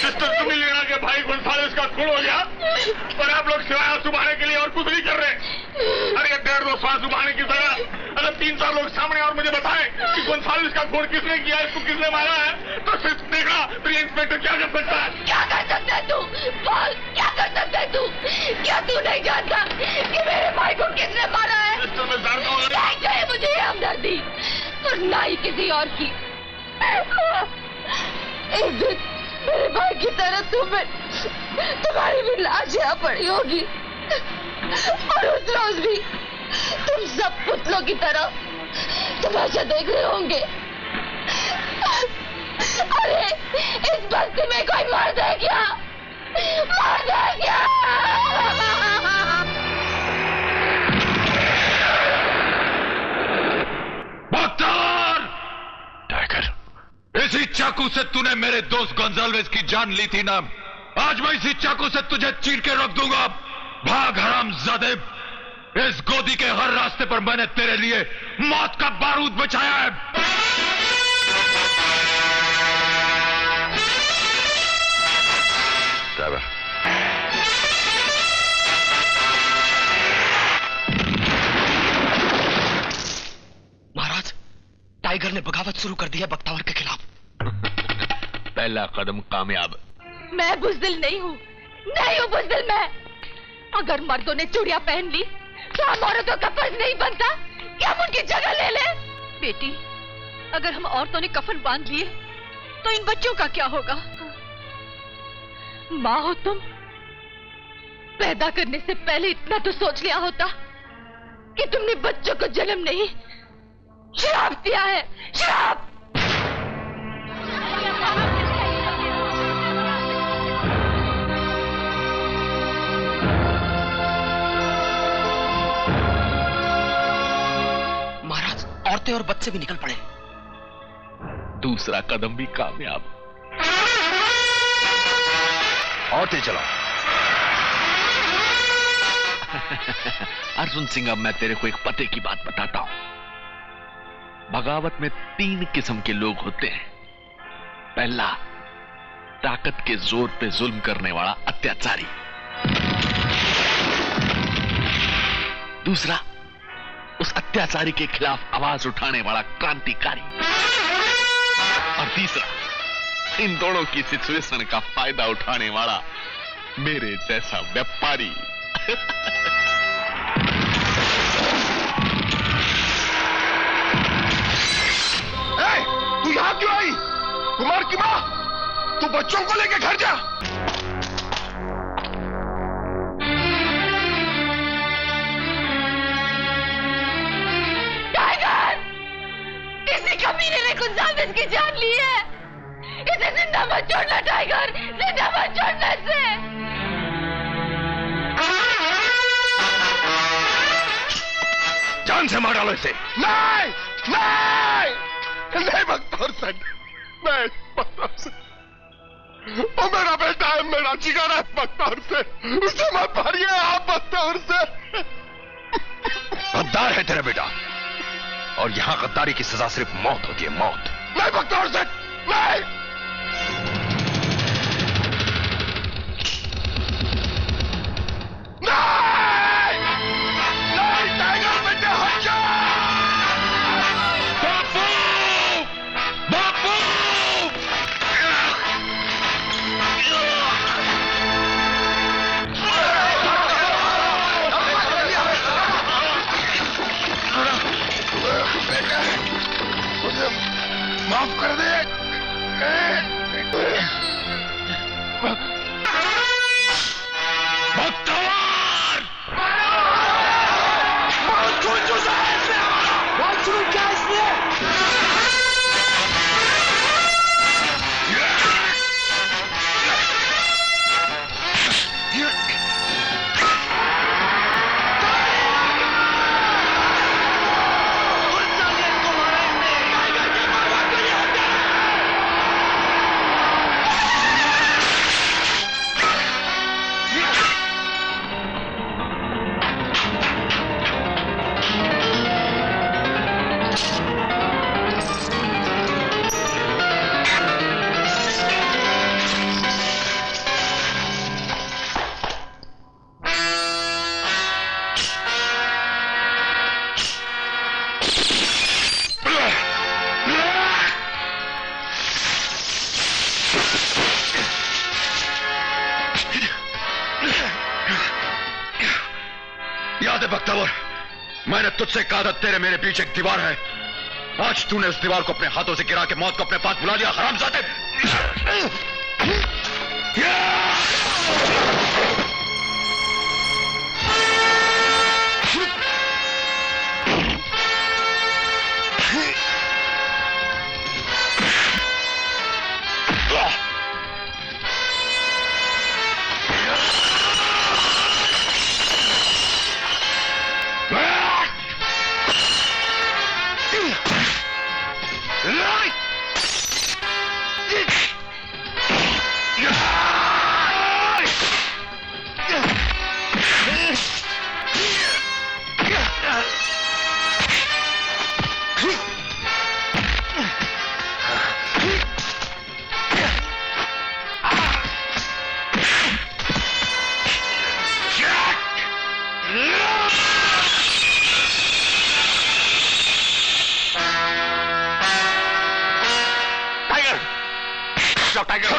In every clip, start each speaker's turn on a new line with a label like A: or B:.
A: Sister सुनीलिना के भाई गोंसालेस का खून हो गया और आप लोग सिवाय आंसू बहाने के लिए और कुछ नहीं कर रहे। अरे 1.5 आंसू बहाने की तरह अगर 3-4 लोग सामने और मुझे बताएं कि गोंसालेस का खून किसने किया, इसको किसने मारा है, तो सिर्फ देखा तो ये इंस्पेक्टर क्या कर सकता है?
B: क्या कर सकता है तू? बोल, क्या कर सकता है तू? क्या तू नहीं जानता कि मेरे भाई को किसने मारा है?
A: सिस्टर मैं जानता हूँ।
B: नहीं चाहिए मुझे ये हमदर्दी और ना ही किसी और की। एक दिन मेरे भाई की तरह तुम्हारी भी लाश यहाँ पड़ी होगी और उस रोज भी तुम सब पुतलों की तरह तमाशा देख रहे होंगे। अरे इस बस्ती में कोई मर्द है क्या? मर्द है क्या?
C: बख्तर! टाइगर, इसी चाकू से तूने मेरे दोस्त गोंजाल्वेस की जान ली थी ना, आज मैं इसी चाकू से तुझे चीर के रख दूंगा। भाग हरामजादे! इस गोदी के हर रास्ते पर मैंने तेरे लिए मौत का बारूद बचाया है। ड्राइवर,
D: महाराज, टाइगर ने बगावत शुरू कर दी है बख्तावर के खिलाफ।
C: पहला कदम कामयाब।
B: मैं बुज़दिल नहीं हूँ, नहीं हूँ बुज़दिल मैं। अगर मर्दों ने चूड़ियां पहन ली तो हम औरतों का फर्ज नहीं बनता कि हम उनकी जगह ले लें?
E: बेटी, अगर हम औरतों ने कफन बांध लिए तो इन बच्चों का क्या होगा?
B: माँ हो तुम, पैदा करने से पहले इतना तो सोच लिया होता कि तुमने बच्चों को जन्म नहीं, श्राप दिया है, श्राप।
D: महाराज, औरतें और बच्चे भी निकल पड़े।
C: दूसरा कदम भी कामयाब।
F: औरतें चलाओ।
C: अर्जुन सिंह, अब मैं तेरे को एक पते की बात बताता हूं। बगावत में 3 किस्म के लोग होते हैं। पहला, ताकत के जोर पे जुल्म करने वाला अत्याचारी। दूसरा, उस अत्याचारी के खिलाफ आवाज उठाने वाला क्रांतिकारी। और तीसरा, इन दोनों की सिचुएशन का फायदा उठाने वाला मेरे जैसा व्यापारी।
F: तू यहाँ क्यों आई? कुमार की माँ, तू बच्चों को लेके घर जा।
B: टाइगर! किसी कमीने ने गोंजाल्वेस की जान ली है। इसे जिंदा मत छोड़ना टाइगर, जिंदा मत छोड़ना इसे।
F: जान से मार डालो इसे। नहीं, नहीं, नहीं बख्तर से, नहीं बख्तर से। वो मेरा बेटा है, मेरा जिगर है बख्तर से। उसे मत मारिए आप बख्तर से। गद्दार है तेरा बेटा और यहां गद्दारी की सजा सिर्फ मौत होती है, मौत। नहीं बख्तर से, नहीं। माफ कर दे।
C: बख्तावर, मैंने तुझसे कहा था तेरे मेरे बीच एक दीवार है। आज तूने उस दीवार को अपने हाथों से गिरा के मौत को अपने पास बुला लिया, हरामजादे।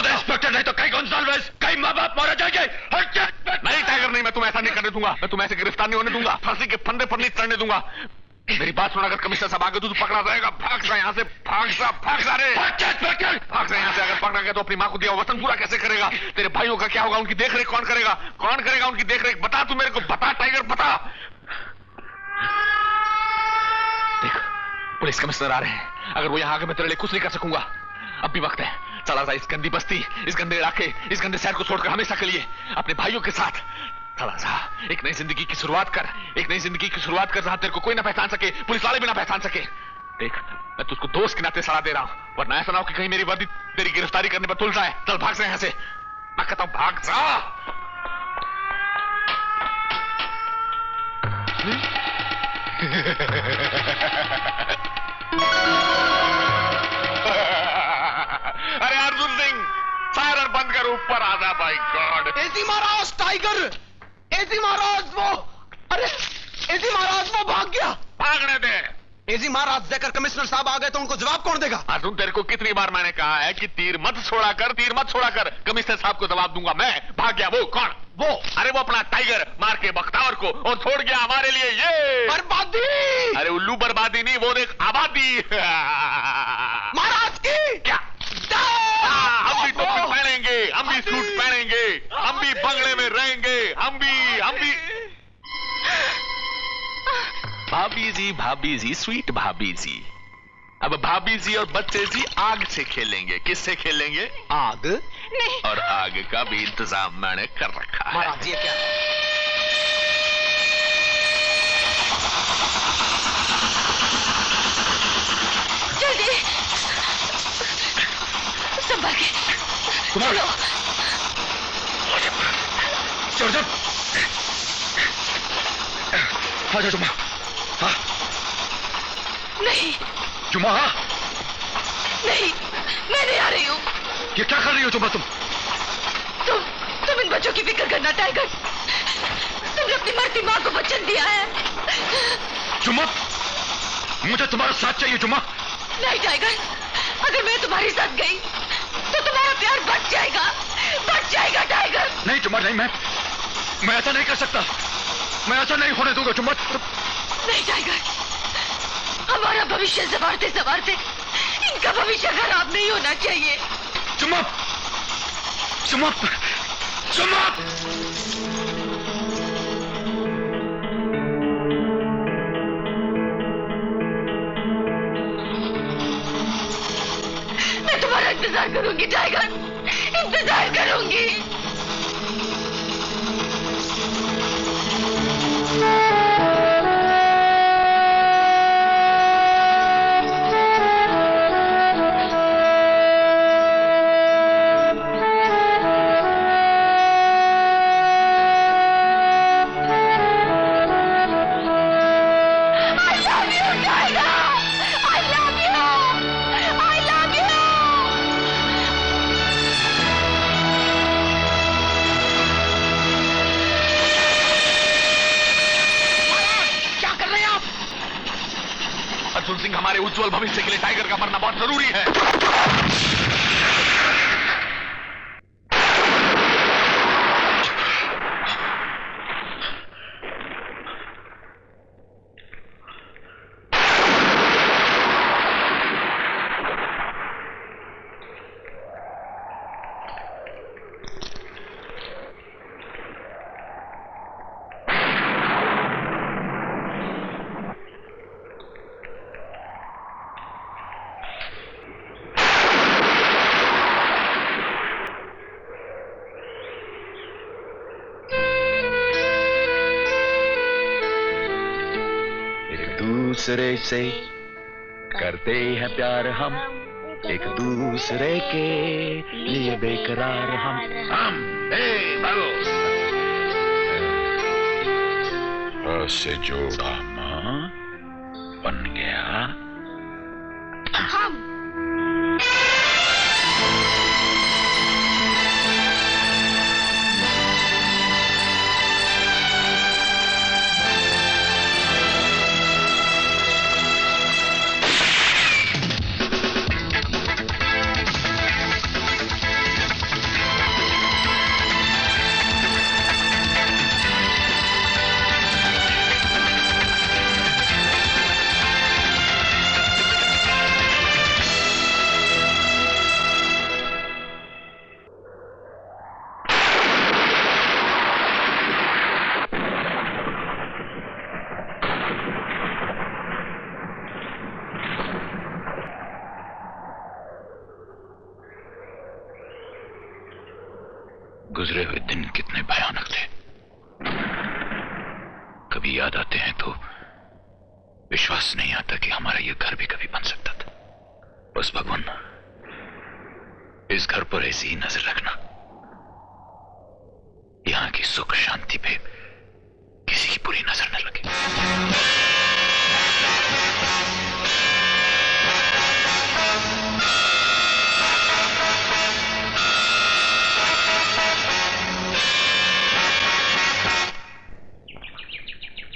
C: इंस्पेक्टर, नहीं तो कई गोंजाल्वेस, कई माँ बाप मारे जाएंगे।
A: नहीं टाइगर, नहीं, मैं तुम्हें ऐसा नहीं करने दूंगा। मैं तुम्हें ऐसे गिरफ्तार नहीं होने दूंगा। फांसी के फंदे पर नहीं चढ़ने दूंगा। मेरी बात सुन, अगर कमिश्नर साहब आगे तो तू पकड़ा जाएगा। भाग जा यहाँ से, भाग जा रे, भाग जा यहाँ से। अगर पकड़ा गया तो अपनी माँ को दिया वतन पूरा कैसे करेगा? तेरे भाइयों का क्या होगा? उनकी देखरेख कौन करेगा? कौन करेगा उनकी देखरेख? बता तू मेरे को, बता टाइगर, बता। देख, पुलिस कमिश्नर आ रहे हैं। अगर वो यहाँ आगे मैं तेरे लिए कुछ नहीं कर सकूंगा। अब भी वक्त है, चला जा इस गंदी बस्ती, इस गंदे इलाके, इस गंदे शहर को छोड़कर हमेशा के लिए अपने भाइयों के साथ चला जा। एक नई जिंदगी की शुरुआत कर, एक नई जिंदगी की शुरुआत कर जहां तेरे को कोई ना पहचान सके, पुलिस वाले भी ना पहचान सके। देख, मैं तुझको दोस्त के नाते सलाह दे रहा हूं, वरना ऐसा ना हो कि कहीं मेरी वर्दी तेरी गिरफ्तारी करने पर तुल जाए। चल भाग जा यहाँ से, मैं कहता हूं भाग जा। अरे अर्जुन सिंह, सायरन बंद कर, ऊपर आ जा। बाय गॉड,
D: एसी महाराज, टाइगर, एसी महाराज वो, अरे एसी महाराज वो भाग गया।
A: भागने दे।
D: एसी महाराज, देखकर कमिश्नर साहब आ गए तो उनको जवाब कौन देगा?
A: अर्जुन, तेरे को कितनी बार मैंने कहा है कि तीर मत छोड़ा कर। कमिश्नर साहब को जवाब दूंगा मैं। भाग गया वो, कौन? वो, अरे वो अपना टाइगर मार के बख्तावर को, और छोड़ गया हमारे लिए ये
D: बर्बादी।
A: अरे उल्लू, बर्बादी नहीं, वो देख आबादी।
D: महाराज की
A: क्या? हम भी टोपी पहनेंगे, हम भी सूट पहनेंगे, हम भी बंगले में रहेंगे, हम भी भाभी जी, स्वीट भाभी जी। अब भाभी जी और बच्चे जी आग से खेलेंगे। किससे खेलेंगे?
D: आग
E: नहीं।
A: और आग का भी इंतजाम मैंने कर रखा है।
D: महाराज, ये क्या?
E: जल्दी संभाल के चलो।
C: चढ़ जा, आ जा जुम्मा। हाँ
E: नहीं
C: जुम्मा, हाँ
E: नहीं, मैं नहीं आ रही हूँ।
C: ये क्या कर रही हो जुम्मा?
E: तुम इन बच्चों की फिक्र करना टाइगर। तुमने अपनी मरती माँ को वचन दिया है।
C: जुम्मा, मुझे तुम्हारा साथ चाहिए जुम्मा।
E: नहीं टाइगर, अगर मैं तुम्हारे साथ गई तो तुम्हारा प्यार बच जाएगा टाइगर।
C: नहीं जुम्मा, नहीं, मैं ऐसा नहीं कर सकता। मैं ऐसा नहीं होने दूंगा जुम्मा।
E: नहीं टाइगर, हमारा भविष्य संवारते संवारते इनका भविष्य खराब नहीं होना चाहिए।
C: जुम्मा, जुम्मा, जुम्मा।
E: मैं तुम्हारा इंतजार करूंगी टाइगर, इंतजार करूंगी।
A: अर्जुन सिंह, हमारे उज्जवल भविष्य के लिए टाइगर का मरना बहुत जरूरी है।
G: दूसरे से करते हैं प्यार हम, एक दूसरे के लिए बेकरार हम।
C: भागो। से जोड़ा माँ बन गया
E: हम।
C: गुजरे हुए दिन कितने भयानक थे। कभी याद आते हैं तो विश्वास नहीं आता कि हमारा यह घर भी कभी बन सकता था। बस भगवान इस घर पर ऐसी ही नजर रखना, यहां की सुख शांति पे किसी की बुरी नजर न लगे।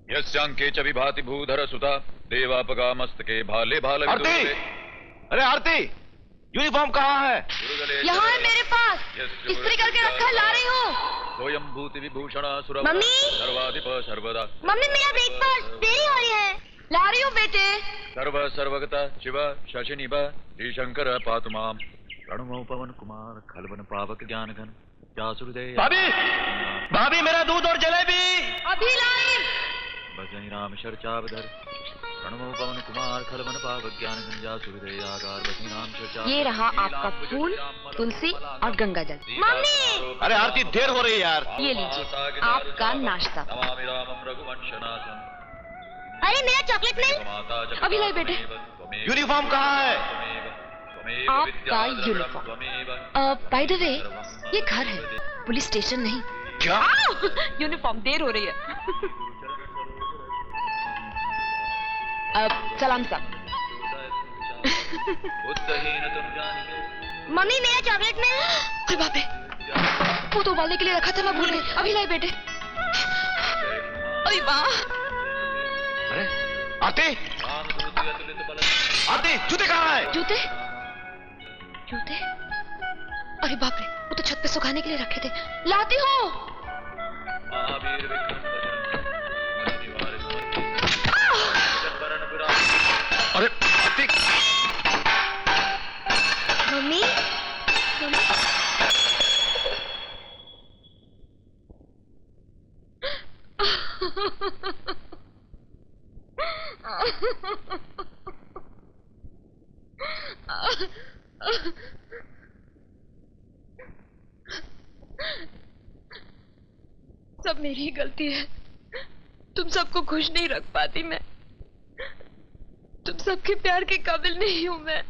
C: यस्यांके च विभाति भूधर सुता देवापगा मस्तके भाले भाल।
G: आरती, अरे आरती, यूनिफॉर्म कहाँ है?
B: यहाँ है मेरे पास, इस्त्री करके रखा, ला रही हूँ।
C: स्वयं भूति विभूषण सुर
B: मम्मी!
C: सर्वाधिप सर्वदा।
B: मम्मी मेरा ब्रेकफास्ट देरी हो रही है। ला रही हूँ बेटे।
C: सर्व सर्वगता शिव शशिनिभ श्री शंकर पातु माम। प्रणमो पवन कुमार खलवन पावक ज्ञान घन जासुरदेव।
G: भाभी, भाभी मेरा दूध और जलेबी।
B: अभी लाई।
C: भजनी राम शर्चावधर प्रणमो पवन कुमार खलवन पावक ज्ञान घन जासुरदेव आकार भजनी राम शर्चा।
B: ये रहा आपका फूल, तुलसी और गंगा जल। मम्मी!
G: अरे आरती देर हो रही है यार।
B: ये लीजिए आपका नाश्ता।
C: नमामि रामं रघुवंशनाथं।
B: अरे मेरा चॉकलेट मिल्क। अभी लाई बेटे।
G: यूनिफॉर्म कहाँ है?
B: आपका यूनिफॉर्म। बाय द वे, ये घर है, पुलिस स्टेशन नहीं।
G: क्या?
B: यूनिफॉर्म देर हो रही है। सलाम साहब। मम्मी मेरा चॉकलेट में। अरे बाप रे, वो तो उबालने के लिए रखा था, मैं भूल गई। अभी लाई बेटे। अरे वाह।
G: अरे आरती, आरती जूते कहाँ है?
B: जूते? जूते? अरे बाप रे, वो तो छत पे सुखाने के लिए रखे थे। लाती हूँ।
G: अरे आरती,
B: मम्मी, सब मेरी ही गलती है। तुम सबको खुश नहीं रख पाती मैं। तुम सबके प्यार के काबिल नहीं हूं मैं।